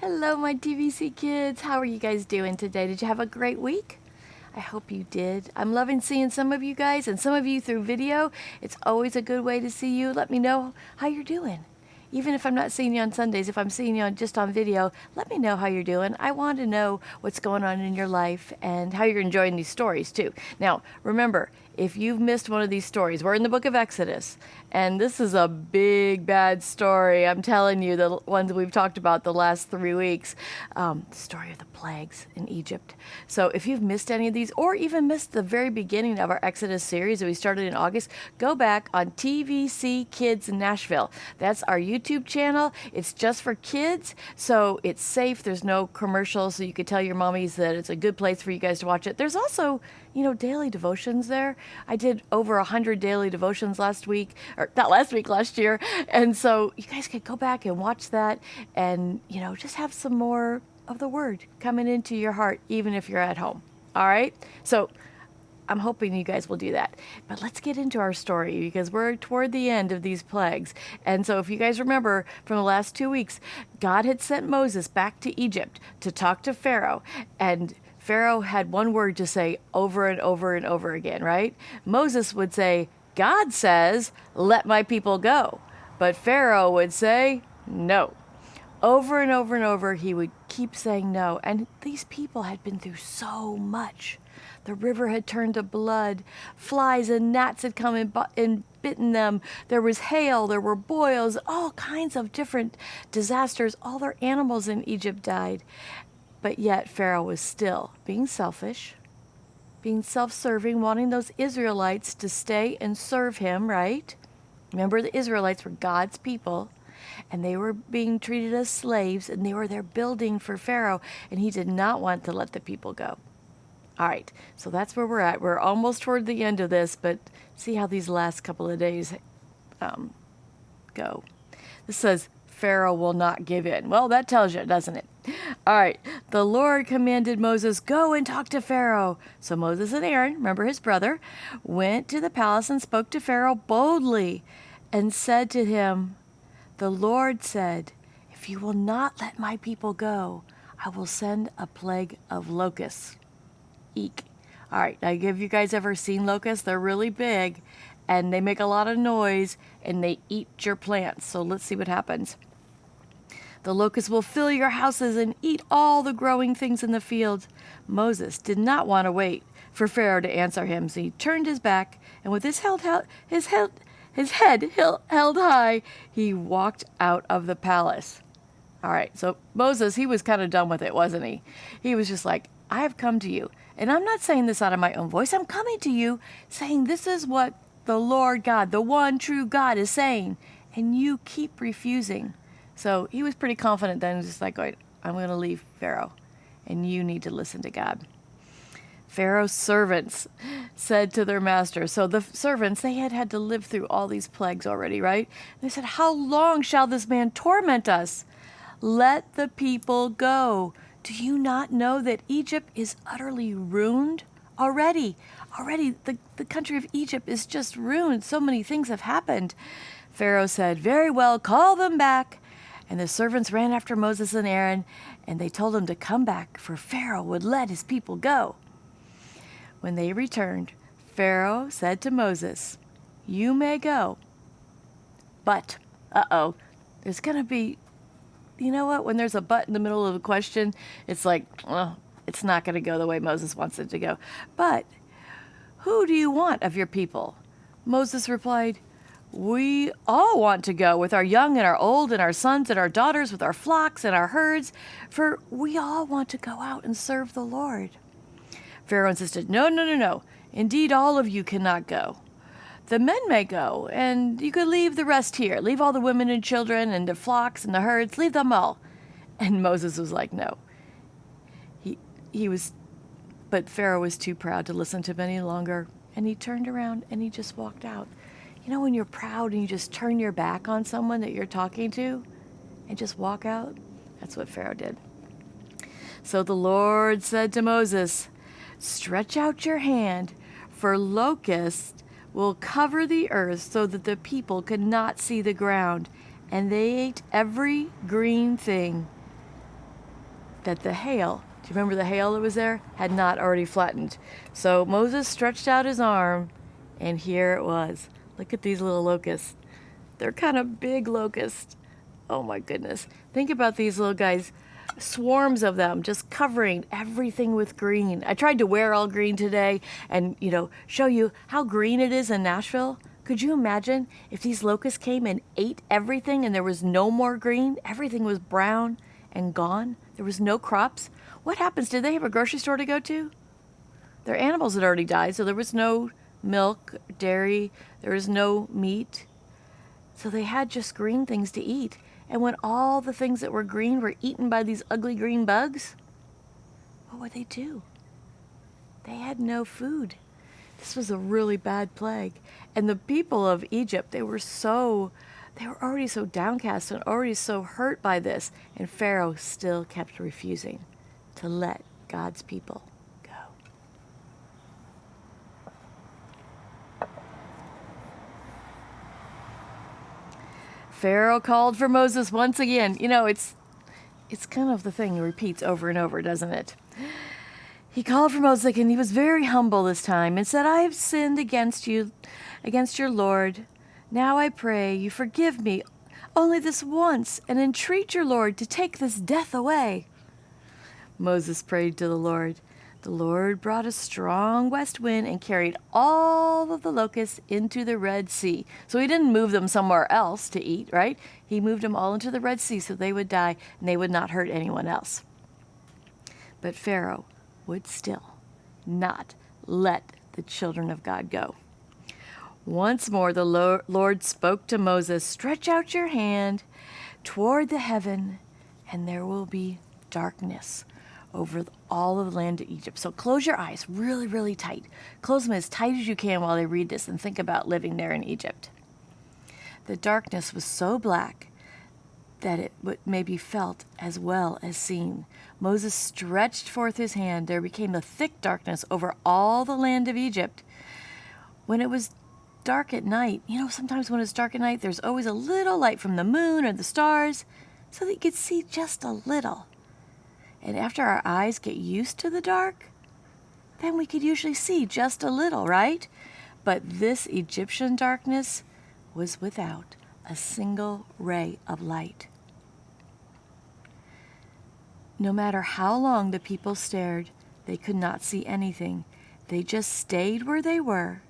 Hello, my TVC kids. How are you guys doing today? Did you have a great week? I hope you did. I'm loving seeing some of you guys and some of you through video. It's always a good way to see you. Let me know how you're doing. Even if I'm not seeing you on Sundays, if I'm seeing you just on video, let me know how you're doing. I want to know what's going on in your life and how you're enjoying these stories too. Now, remember, if you've missed one of these stories, we're in the book of Exodus, and this is a big, bad story. I'm telling you, the ones we've talked about the last 3 weeks, the story of the plagues in Egypt. So if you've missed any of these, or even missed the very beginning of our Exodus series that we started in August, go back on TVC Kids in Nashville. That's our YouTube channel. It's just for kids, so it's safe. There's no commercials, so you could tell your mommies that it's a good place for you guys to watch it. There's also, daily devotions there. I did over 100 daily devotions last week, or not last week, last year. And so you guys could go back and watch that and, just have some more of the word coming into your heart, even if you're at home. All right. So I'm hoping you guys will do that. But let's get into our story because we're toward the end of these plagues. And so if you guys remember from the last 2 weeks, God had sent Moses back to Egypt to talk to Pharaoh, and Pharaoh had one word to say over and over and over again, right? Moses would say, God says, let my people go. But Pharaoh would say, no. Over and over and over, he would keep saying no. And these people had been through so much. The river had turned to blood. Flies and gnats had come and bitten them. There was hail. There were boils. All kinds of different disasters. All their animals in Egypt died. But yet Pharaoh was still being selfish, being self-serving, wanting those Israelites to stay and serve him, right? Remember, the Israelites were God's people, and they were being treated as slaves, and they were there building for Pharaoh, and he did not want to let the people go. All right, so that's where we're at. We're almost toward the end of this, but see how these last couple of days go. This says, Pharaoh will not give in. Well, that tells you, doesn't it? All right. The Lord commanded Moses, go and talk to Pharaoh. So Moses and Aaron, remember his brother, went to the palace and spoke to Pharaoh boldly and said to him, the Lord said, if you will not let my people go, I will send a plague of locusts. Eek. All right. Now, have you guys ever seen locusts? They're really big and they make a lot of noise and they eat your plants. So let's see what happens. The locusts will fill your houses and eat all the growing things in the fields. Moses did not want to wait for Pharaoh to answer him, so he turned his back, and with his head held high, he walked out of the palace. All right, so Moses, he was kind of done with it, wasn't he? He was just like, I have come to you, and I'm not saying this out of my own voice. I'm coming to you saying this is what the Lord God, the one true God, is saying, and you keep refusing. So he was pretty confident then, just like, I'm going to leave Pharaoh, and you need to listen to God. Pharaoh's servants said to their master, so the servants, they had to live through all these plagues already, right? They said, how long shall this man torment us? Let the people go. Do you not know that Egypt is utterly ruined already? Already, the country of Egypt is just ruined. So many things have happened. Pharaoh said, very well, call them back. And the servants ran after Moses and Aaron, and they told them to come back, for Pharaoh would let his people go. When they returned, Pharaoh said to Moses, you may go, but, there's going to be, you know what, when there's a but in the middle of a question, it's like, it's not going to go the way Moses wants it to go. But who do you want of your people? Moses replied, we all want to go with our young and our old and our sons and our daughters, with our flocks and our herds, for we all want to go out and serve the Lord. Pharaoh insisted, no. Indeed, all of you cannot go. The men may go, and you could leave the rest here. Leave all the women and children and the flocks and the herds. Leave them all. And Moses was like, no. But Pharaoh was too proud to listen to him any longer, and he turned around and he just walked out. You know when you're proud and you just turn your back on someone that you're talking to and just walk out? That's what Pharaoh did. So the Lord said to Moses, stretch out your hand, for locusts will cover the earth so that the people could not see the ground, and they ate every green thing. that the hail, do you remember the hail that was there? Had not already flattened. So Moses stretched out his arm, and here it was. Look at these little locusts. They're kind of big locusts. Oh my goodness. Think about these little guys. Swarms of them just covering everything with green. I tried to wear all green today and, show you how green it is in Nashville. Could you imagine if these locusts came and ate everything and there was no more green? Everything was brown and gone. There was no crops. What happens? Did they have a grocery store to go to? Their animals had already died, so there was no milk, dairy, there was no meat. So they had just green things to eat. And when all the things that were green were eaten by these ugly green bugs, what would they do? They had no food. This was a really bad plague. And the people of Egypt, they were already so downcast and already so hurt by this. And Pharaoh still kept refusing to let God's people go. Pharaoh called for Moses once again. It's kind of the thing that repeats over and over, doesn't it? He called for Moses, and he was very humble this time, and said, I have sinned against you, against your Lord. Now I pray you forgive me only this once, and entreat your Lord to take this death away. Moses prayed to the Lord. The Lord brought a strong west wind and carried all of the locusts into the Red Sea. So he didn't move them somewhere else to eat, right? He moved them all into the Red Sea so they would die and they would not hurt anyone else. But Pharaoh would still not let the children of God go. Once more the Lord spoke to Moses, stretch out your hand toward the heaven, and there will be darkness over all of the land of Egypt. So close your eyes really, really tight. Close them as tight as you can while I read this and think about living there in Egypt. The darkness was so black that it may be felt as well as seen. Moses stretched forth his hand. There became a thick darkness over all the land of Egypt. When it was dark at night, sometimes when it's dark at night, there's always a little light from the moon or the stars so that you could see just a little. And after our eyes get used to the dark, then we could usually see just a little, right? But this Egyptian darkness was without a single ray of light. No matter how long the people stared, they could not see anything. They just stayed where they were.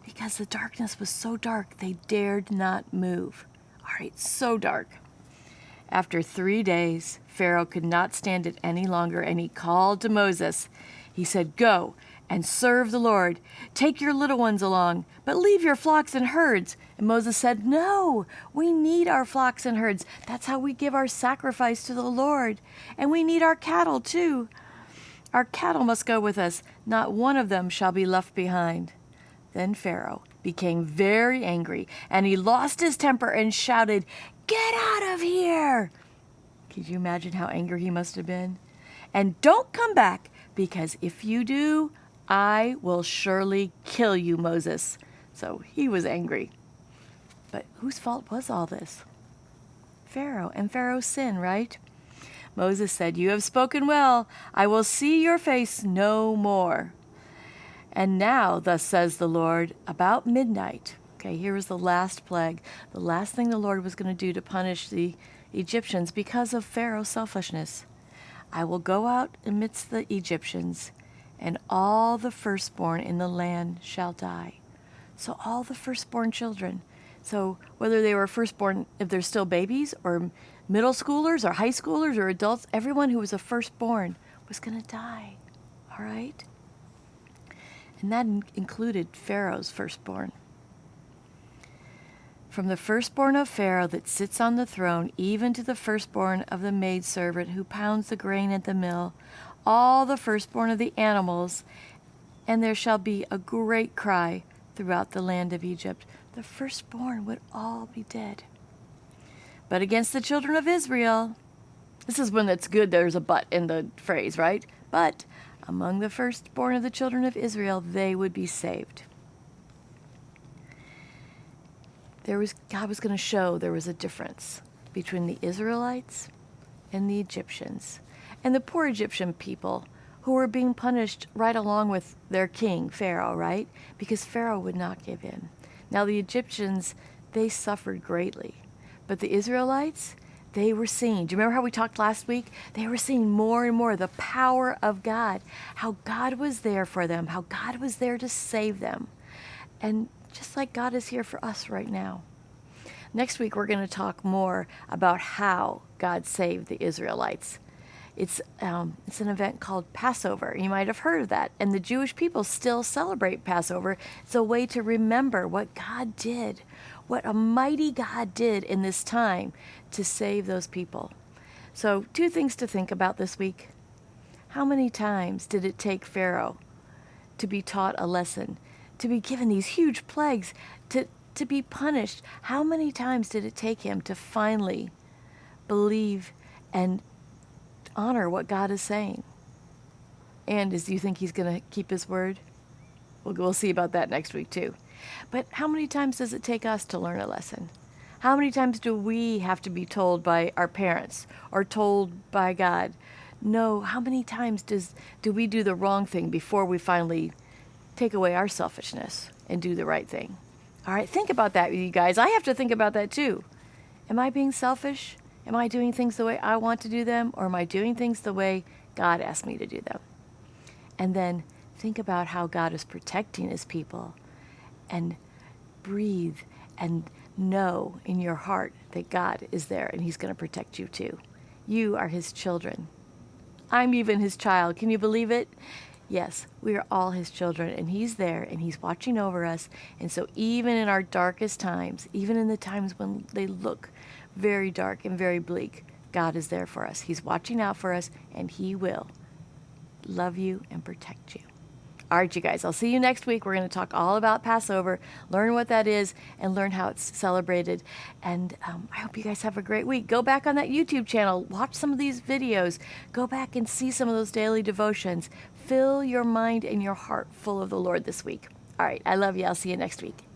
Because the darkness was so dark, they dared not move. All right, so dark. After 3 days, Pharaoh could not stand it any longer, and he called to Moses. He said, go and serve the Lord. Take your little ones along, but leave your flocks and herds. And Moses said, no, we need our flocks and herds. That's how we give our sacrifice to the Lord. And we need our cattle too. Our cattle must go with us. Not one of them shall be left behind. Then Pharaoh became very angry, and he lost his temper and shouted, get out of here! Could you imagine how angry he must have been? And don't come back, because if you do, I will surely kill you, Moses. So he was angry. But whose fault was all this? Pharaoh and Pharaoh's sin, right? Moses said, you have spoken well. I will see your face no more. And now, thus says the Lord, about midnight. Okay, here was the last plague. The last thing the Lord was going to do to punish the Egyptians because of Pharaoh's selfishness. I will go out amidst the Egyptians, and all the firstborn in the land shall die. So all the firstborn children. So whether they were firstborn, if they're still babies, or middle schoolers, or high schoolers, or adults, everyone who was a firstborn was going to die. All right? And that included Pharaoh's firstborn. From the firstborn of Pharaoh that sits on the throne, even to the firstborn of the maidservant who pounds the grain at the mill, all the firstborn of the animals, and there shall be a great cry throughout the land of Egypt. The firstborn would all be dead. But against the children of Israel, this is when it's good there's a but in the phrase, right? But among the firstborn of the children of Israel, they would be saved. God was going to show there was a difference between the Israelites and the Egyptians. and the poor Egyptian people who were being punished right along with their king, Pharaoh, right? Because Pharaoh would not give in. Now the Egyptians, they suffered greatly. But the Israelites, they were seeing, do you remember how we talked last week? They were seeing more and more the power of God, how God was there for them, how God was there to save them. And just like God is here for us right now. Next week, we're going to talk more about how God saved the Israelites. It's an event called Passover. You might have heard of that. And the Jewish people still celebrate Passover. It's a way to remember what God did, what a mighty God did in this time to save those people. So 2 things to think about this week. How many times did it take Pharaoh to be taught a lesson, to be given these huge plagues, to be punished? How many times did it take him to finally believe and honor what God is saying? And do you think he's going to keep his word? We'll see about that next week too. But how many times does it take us to learn a lesson? How many times do we have to be told by our parents or told by God? No, how many times do we do the wrong thing before we finally take away our selfishness and do the right thing? All right, think about that, you guys. I have to think about that too. Am I being selfish? Am I doing things the way I want to do them, or am I doing things the way God asked me to do them? And then think about how God is protecting his people, and breathe and know in your heart that God is there and he's going to protect you too. You are his children. I'm even his child. Can you believe it? Yes, we are all his children, and he's there and he's watching over us. And so even in our darkest times, even in the times when they look very dark and very bleak, God is there for us. He's watching out for us, and he will love you and protect you. All right, you guys, I'll see you next week. We're going to talk all about Passover, learn what that is, and learn how it's celebrated. And I hope you guys have a great week. Go back on that YouTube channel. Watch some of these videos. Go back and see some of those daily devotions. Fill your mind and your heart full of the Lord this week. All right, I love you. I'll see you next week.